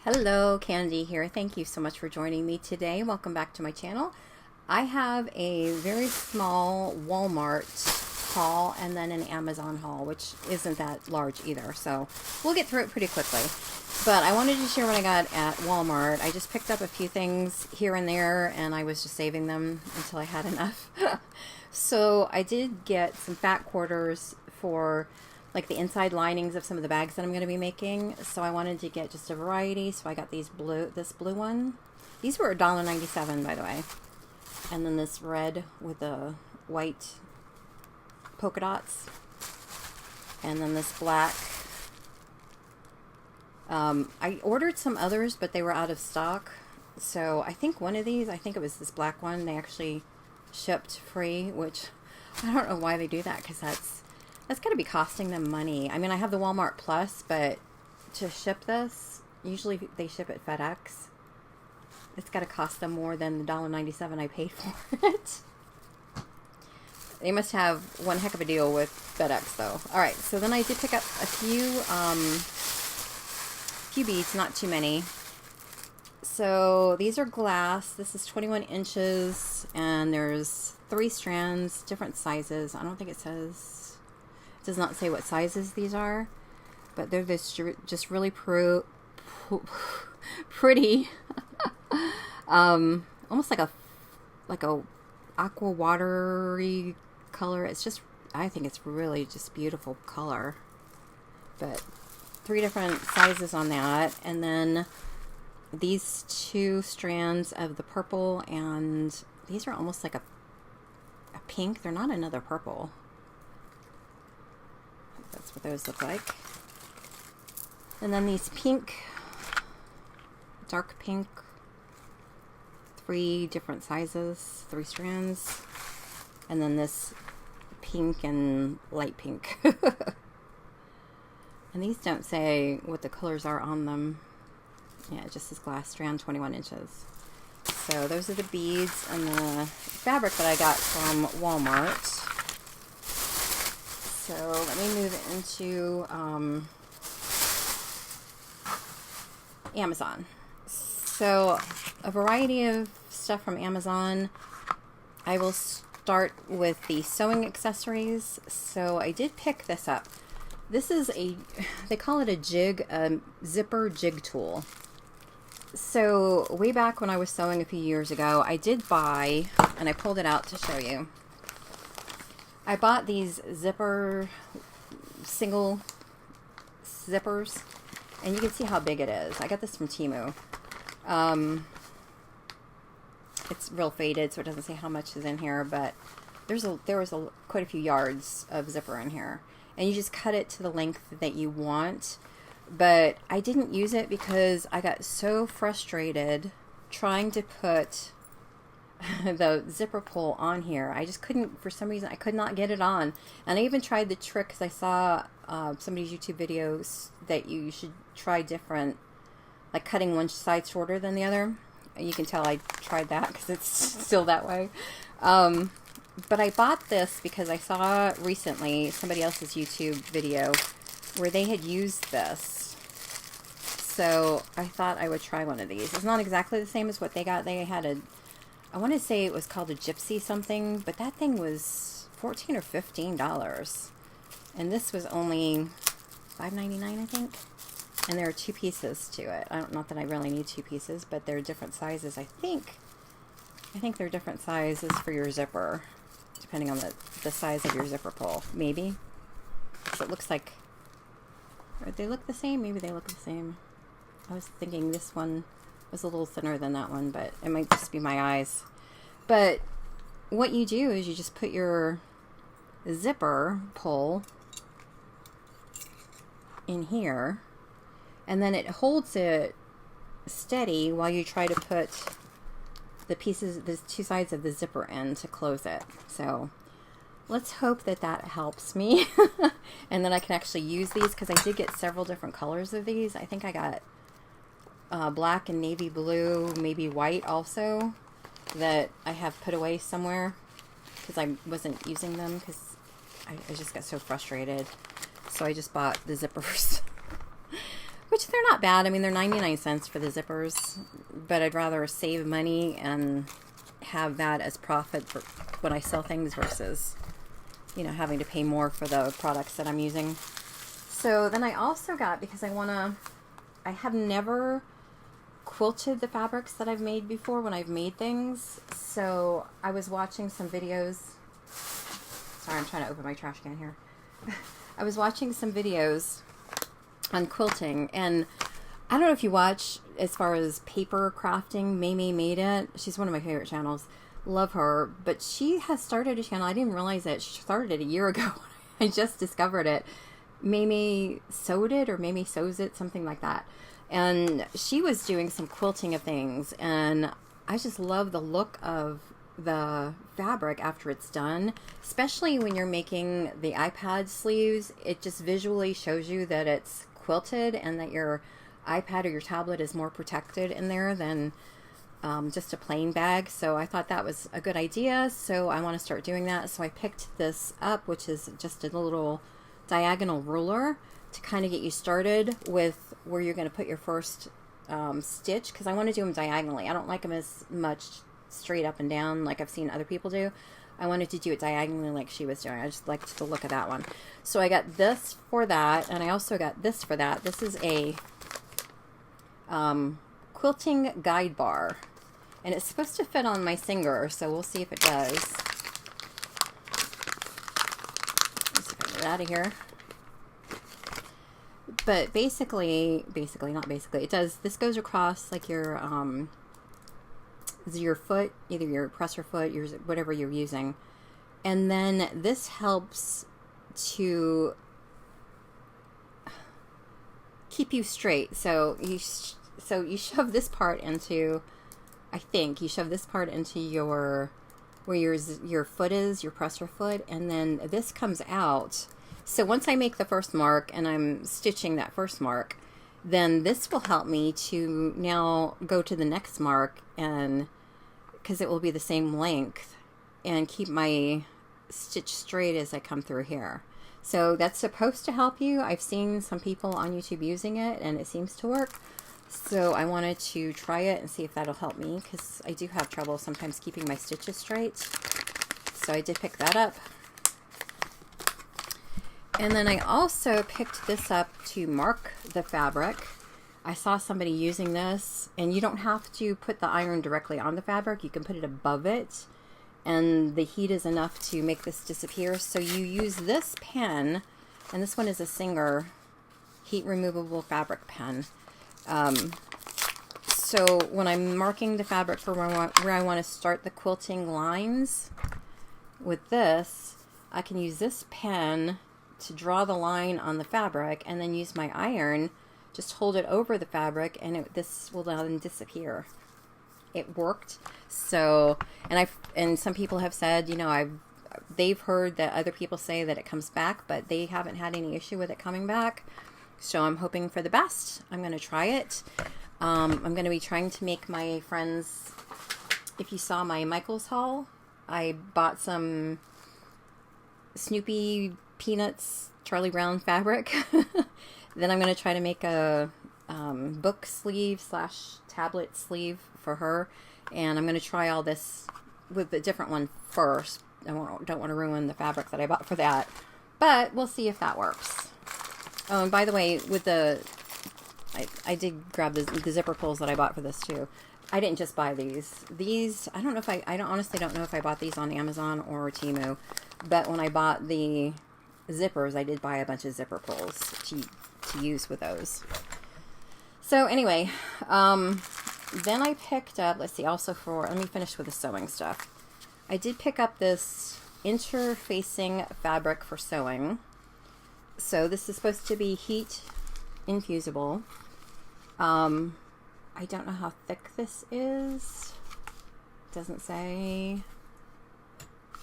Hello, Candy here. Thank you so much for joining me today. Welcome back to my channel. I have a very small Walmart haul and then an Amazon haul, which isn't that large either, so we'll get through it pretty quickly. But I wanted to share what I got at Walmart. I just picked up a few things here and there, and I was just saving them until I had enough. So I did get some fat quarters for like the inside linings of some of the bags that I'm going to be making. So I wanted to get just a variety. So I got this blue one. These were $1.97, by the way. And then this red with the white polka dots. And then this black. I ordered some others, but they were out of stock. So I think one of these, I think it was this black one, they actually shipped free, which I don't know why they do that, because that's got to be costing them money. I mean, I have the Walmart Plus, but to ship this, usually they ship it FedEx. It's got to cost them more than the $1.97 I paid for it. They must have one heck of a deal with FedEx, though. All right, so then I did pick up a few beads, not too many. So these are glass. This is 21 inches, and there's 3 strands, different sizes. I don't think it says, it does not say what sizes these are, but they're this just really pretty, almost like a aqua watery color. It's just, I think it's really just beautiful color. But 3 different sizes on that, and then these 2 strands of the purple, and these are almost like a pink. They're not another purple. That's what those look like. And then these pink, dark pink, 3 different sizes, 3 strands, and then this pink and light pink. And these don't say what the colors are on them. Yeah, it just says glass strand, 21 inches. So those are the beads and the fabric that I got from Walmart. So let me move into Amazon. So a variety of stuff from Amazon. I will start with the sewing accessories. So I did pick this up. This is they call it a zipper jig tool. So way back when I was sewing a few years ago, I did buy, and I pulled it out to show you. I bought these single zippers, and you can see how big it is. I got this from Temu. It's real faded, so it doesn't say how much is in here, but there was quite a few yards of zipper in here. And you just cut it to the length that you want. But I didn't use it because I got so frustrated trying to put the zipper pull on here. I just couldn't, for some reason, I could not get it on. And I even tried the trick because I saw somebody's YouTube videos that you should try different, like cutting one side shorter than the other. You can tell I tried that because it's still that way. But I bought this because I saw recently somebody else's YouTube video where they had used this. So I thought I would try one of these. It's not exactly the same as what they got. They had I want to say it was called a Gypsy something, but that thing was $14 or $15. And this was only $5.99, I think. And there are 2 pieces to it. Not that I really need 2 pieces, but they're different sizes. I think they're different sizes for your zipper, depending on the size of your zipper pull, maybe. So it looks like, or they look the same? Maybe they look the same. I was thinking this one was a little thinner than that one, but it might just be my eyes. But what you do is you just put your zipper pull in here, and then it holds it steady while you try to put the 2 sides of the zipper in to close it. So let's hope that helps me and then I can actually use these, because I did get several different colors of these. I think I got black and navy blue, maybe white also, that I have put away somewhere because I wasn't using them because I just got so frustrated. So I just bought the zippers, which which they're not bad. I mean, they're 99 cents for the zippers, but I'd rather save money and have that as profit for when I sell things versus, you know, having to pay more for the products that I'm using. So then I also got, because I have never quilted the fabrics that I've made before when I've made things. So I was watching some videos. Sorry, I'm trying to open my trash can here. I was watching some videos on quilting, and I don't know if you watch as far as paper crafting. Mamie Made It. She's one of my favorite channels. Love her. But she has started a channel. I didn't realize it. She started it a year ago. I just discovered it. Mamie Sewed It, or Mamie Sews It, something like that. And she was doing some quilting of things, and I just love the look of the fabric after it's done, especially when you're making the iPad sleeves. It just visually shows you that it's quilted and that your iPad or your tablet is more protected in there than just a plain bag. So I thought that was a good idea, so I want to start doing that. So I picked this up, which is just a little diagonal ruler to kind of get you started with where you're going to put your first stitch, because I want to do them diagonally. I don't like them as much straight up and down like I've seen other people do. I wanted to do it diagonally like she was doing. I just liked the look of that one. So I got this for that, and I also got this for that. This is a quilting guide bar, and it's supposed to fit on my finger, so we'll see if it does. Let's get it out of here. But basically, it does, this goes across like your foot, either your presser foot, your whatever you're using. And then this helps to keep you straight. So you shove this part into, I think you shove this part into your, where your foot is, your presser foot, and then this comes out. So once I make the first mark and I'm stitching that first mark, then this will help me to now go to the next mark, and because it will be the same length, and keep my stitch straight as I come through here. So that's supposed to help you. I've seen some people on YouTube using it, and it seems to work. So I wanted to try it and see if that'll help me, because I do have trouble sometimes keeping my stitches straight. So I did pick that up. And then I also picked this up to mark the fabric. I saw somebody using this, and you don't have to put the iron directly on the fabric. You can put it above it, and the heat is enough to make this disappear. So you use this pen, and this one is a Singer heat removable fabric pen. So when I'm marking the fabric for where I want to start the quilting lines with this, I can use this pen to draw the line on the fabric, and then use my iron, just hold it over the fabric, and this will then disappear. It worked. So, and some people have said, you know, they've heard that other people say that it comes back, but they haven't had any issue with it coming back. So I'm hoping for the best. I'm going to try it. I'm going to be trying to make my friends, if you saw my Michael's haul, I bought some Snoopy Peanuts Charlie Brown fabric. Then I'm going to try to make a book sleeve / tablet sleeve for her, and I'm going to try all this with a different one first. I don't want to ruin the fabric that I bought for that, but we'll see if that works. Oh, and by the way, with the I did grab the zipper pulls that I bought for this too. I didn't just buy these. I don't know if I honestly don't know if I bought these on Amazon or Temu, but when I bought the zippers, I did buy a bunch of zipper pulls to use with those. So anyway, then I picked up, let's see, also let me finish with the sewing stuff. I did pick up this interfacing fabric for sewing. So this is supposed to be heat infusible. I don't know how thick this is. It doesn't say.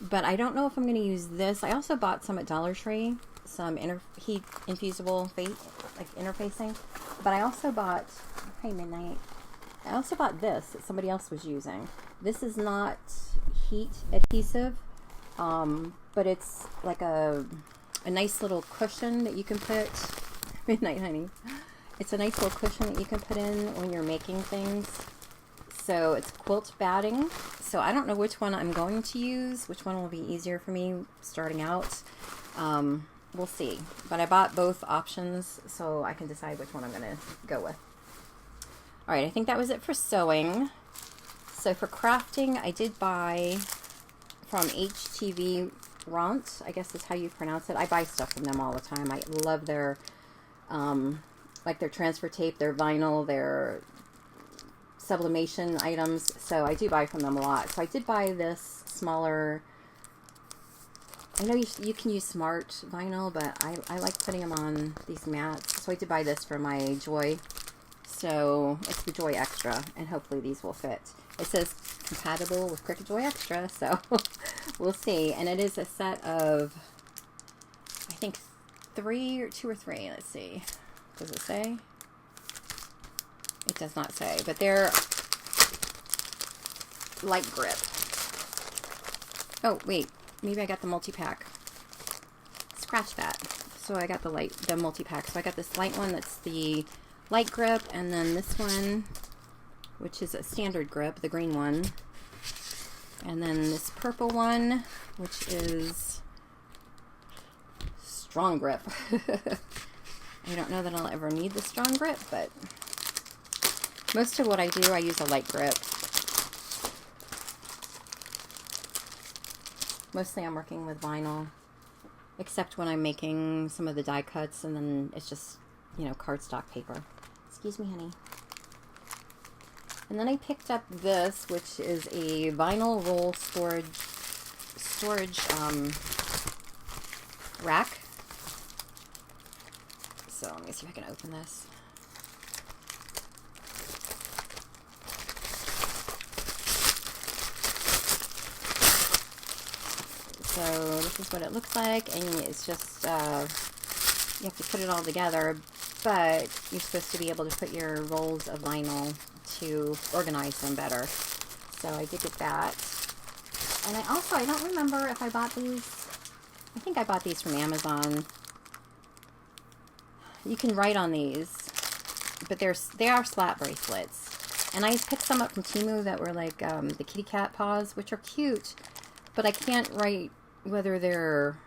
But I don't know if I'm going to use this. I also bought some at Dollar Tree, some heat infusible interfacing. But I also bought, hey Midnight, I also bought this that somebody else was using. This is not heat adhesive, but it's like a nice little cushion that you can put, Midnight honey, It's a nice little cushion that you can put in when you're making things. So it's quilt batting. So I don't know which one I'm going to use, which one will be easier for me starting out. We'll see. But I bought both options so I can decide which one I'm going to go with. Alright, I think that was it for sewing. So for crafting, I did buy from HTV Ront, I guess is how you pronounce it. I buy stuff from them all the time. I love their, like their transfer tape, their vinyl, their sublimation items. So I do buy from them a lot. So I did buy this smaller, I know you can use smart vinyl, but I like putting them on these mats. So I did buy this for my Joy. So it's the Joy Extra, and hopefully these will fit. It says compatible with Cricut Joy Extra, so we'll see. And it is a set of, I think, 2 or 3. Let's see. Does it say? It does not say, but they're light grip. Oh, wait. Maybe I got the multi-pack. Scratch that. So I got the multi-pack. So I got this light one that's the light grip, and then this one, which is a standard grip, the green one. And then this purple one, which is strong grip. I don't know that I'll ever need the strong grip, but most of what I do, I use a light grip. Mostly I'm working with vinyl, except when I'm making some of the die cuts, and then it's just, you know, cardstock paper. Excuse me, honey. And then I picked up this, which is a vinyl roll storage rack. So let me see if I can open this. So this is what it looks like, and it's just, you have to put it all together, but you're supposed to be able to put your rolls of vinyl to organize them better. So I did get that. And I don't remember if I bought these. I think I bought these from Amazon. You can write on these, but they are slat bracelets. And I picked some up from Temu that were like the kitty cat paws, which are cute, but I can't write whether they're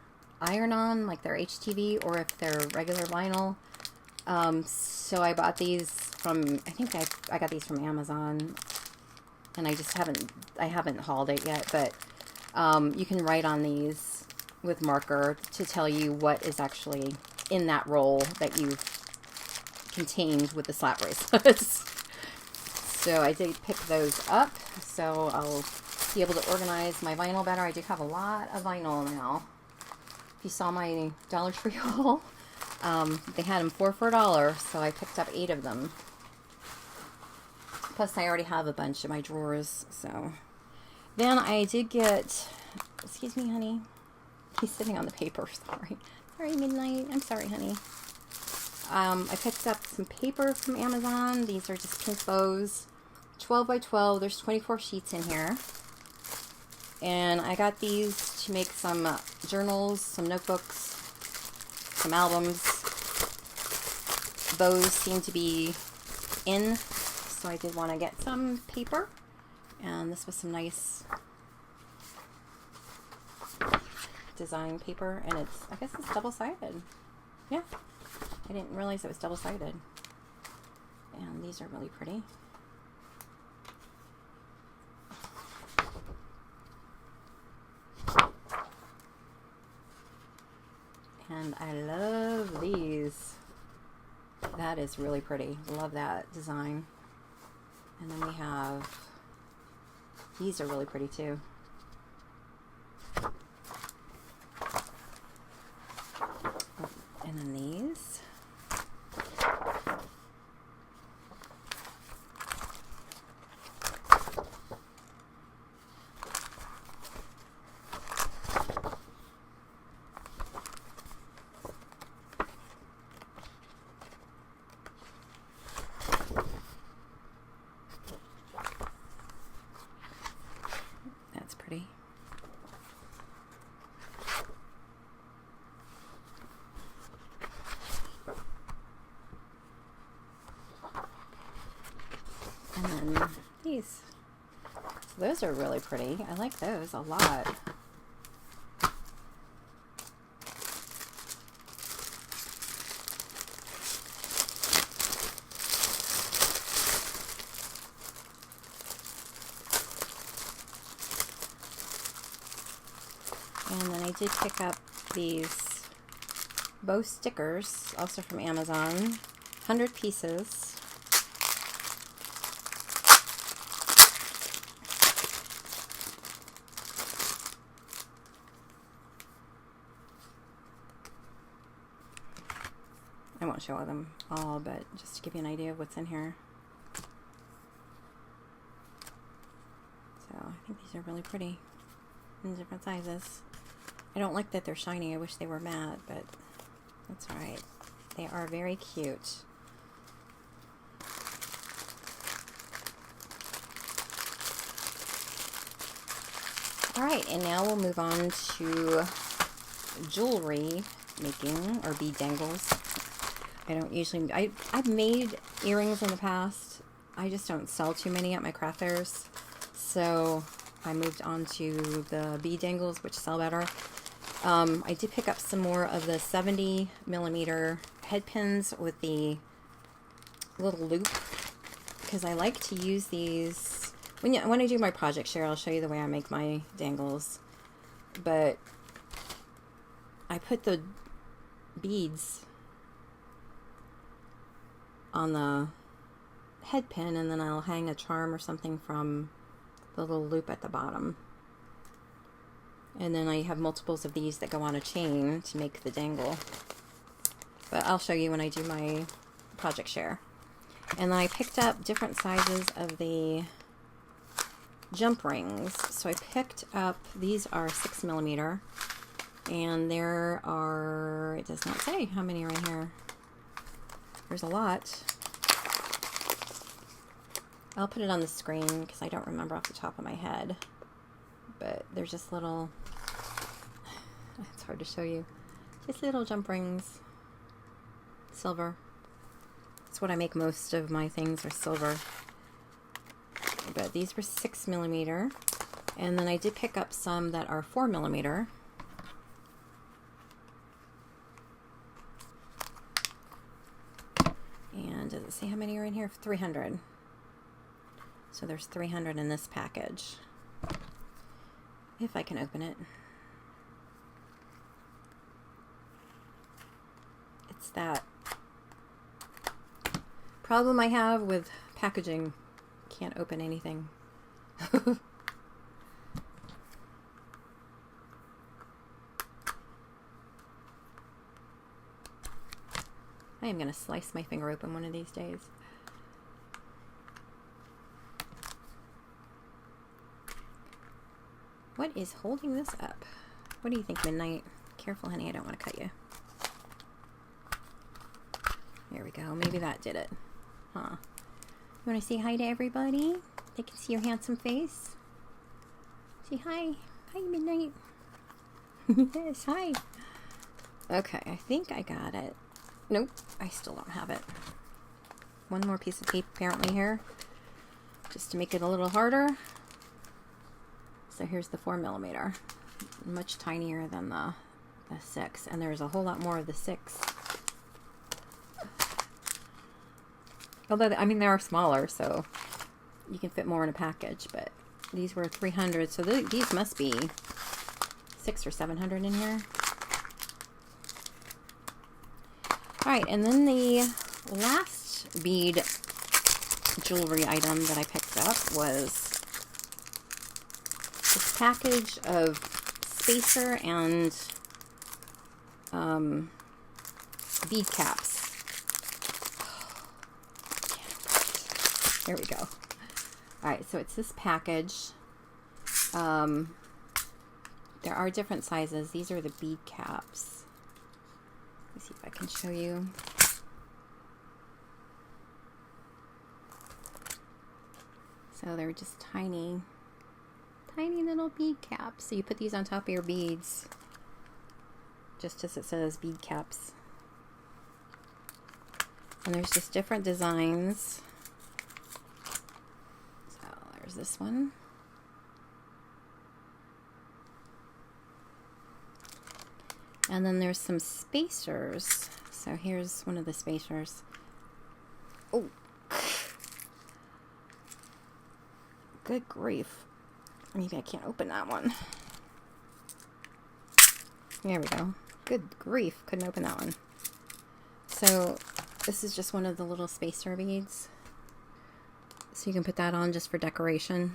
iron-on, like they're HTV, or if they're regular vinyl. So I bought these from, I think I got these from Amazon, and I haven't hauled it yet, but you can write on these with marker to tell you what is actually in that roll that you've contained with the slat bracelets. So I did pick those up, so I'll be able to organize my vinyl better. I do have a lot of vinyl now. If you saw my Dollar Tree haul, they had them 4 for $1, so I picked up 8 of them. Plus I already have a bunch in my drawers, so. Then I did get, excuse me, honey. He's sitting on the paper, sorry. Sorry, Midnight. I'm sorry, honey. I picked up some paper from Amazon. These are just pink bows. 12 by 12. There's 24 sheets in here. And I got these to make some journals, some notebooks, some albums. Bows seem to be in, so I did want to get some paper. And this was some nice design paper, and I guess it's double-sided. Yeah, I didn't realize it was double-sided. And these are really pretty. And I love these. That is really pretty. Love that design. And then we have, these are really pretty too. And then these. That's pretty. And then these. So those are really pretty. I like those a lot. And then I did pick up these bow stickers, also from Amazon, 100 pieces. I won't show them all, but just to give you an idea of what's in here. So I think these are really pretty in different sizes. I don't like that they're shiny. I wish they were matte, but that's alright. They are very cute. Alright, and now we'll move on to jewelry making, or bead dangles. I don't usually, I've made earrings in the past. I just don't sell too many at my craft fairs. So I moved on to the bead dangles, which sell better. I did pick up some more of the 70mm head pins with the little loop, because I like to use these when I do my project share. I'll show you the way I make my dangles, but I put the beads on the head pin, and then I'll hang a charm or something from the little loop at the bottom. And then I have multiples of these that go on a chain to make the dangle. But I'll show you when I do my project share. And then I picked up different sizes of the jump rings. So I picked up, these are 6mm. And there are, it does not say how many are in here. There's a lot. I'll put it on the screen because I don't remember off the top of my head. But there's just little, it's hard to show you, just little jump rings, silver. That's what I make most of my things, are silver. But these were 6mm, and then I did pick up some that are 4mm. And does it say how many are in here? 300. So there's 300 in this package. If I can open it. It's that problem I have with packaging. Can't open anything. I am going to slice my finger open one of these days. What is holding this up? What do you think, Midnight? Careful, honey, I don't want to cut you. There we go. Maybe that did it. Huh. You want to say hi to everybody? They can see your handsome face. Say hi. Hi, Midnight. Yes, hi. Okay, I think I got it. Nope, I still don't have it. One more piece of tape apparently here, just to make it a little harder. So here's the 4mm, much tinier than the 6, and there's a whole lot more of the 6. Although, I mean, they are smaller, so you can fit more in a package, but these were 300, so these must be 600 or 700 in here. Alright, and then the last bead jewelry item that I picked up was this package of spacer and bead caps. There we go. Alright, so it's this package. There are different sizes. These are the bead caps. Let me see if I can show you. So they're just tiny little bead caps. So you put these on top of your beads, just as it says, bead caps. And there's just different designs. this one. And then there's some spacers. So here's one of the spacers. Oh, good grief. Maybe I can't open that one. There we go. Good grief, couldn't open that one. So this is just one of the little spacer beads. So you can put that on just for decoration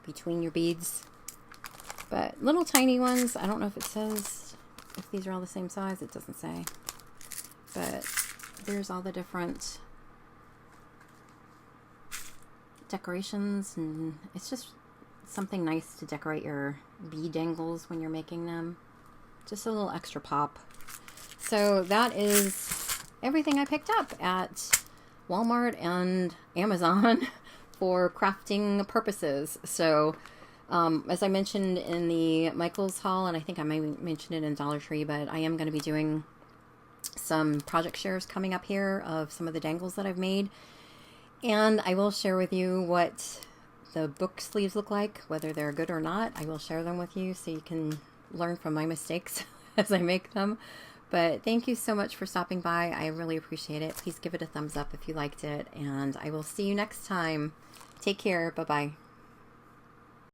between your beads. But little tiny ones, I don't know if it says if these are all the same size. It doesn't say. But there's all the different decorations, and it's just something nice to decorate your bead dangles when you're making them. Just a little extra pop. So that is everything I picked up at Walmart and Amazon for crafting purposes. So as I mentioned in the Michael's haul, and I think I may mention it in Dollar Tree, but I am going to be doing some project shares coming up here of some of the dangles that I've made. And I will share with you what the book sleeves look like, whether they're good or not. I will share them with you so you can learn from my mistakes as I make them. But thank you so much for stopping by. I really appreciate it. Please give it a thumbs up if you liked it, and I will see you next time. Take care. Bye-bye.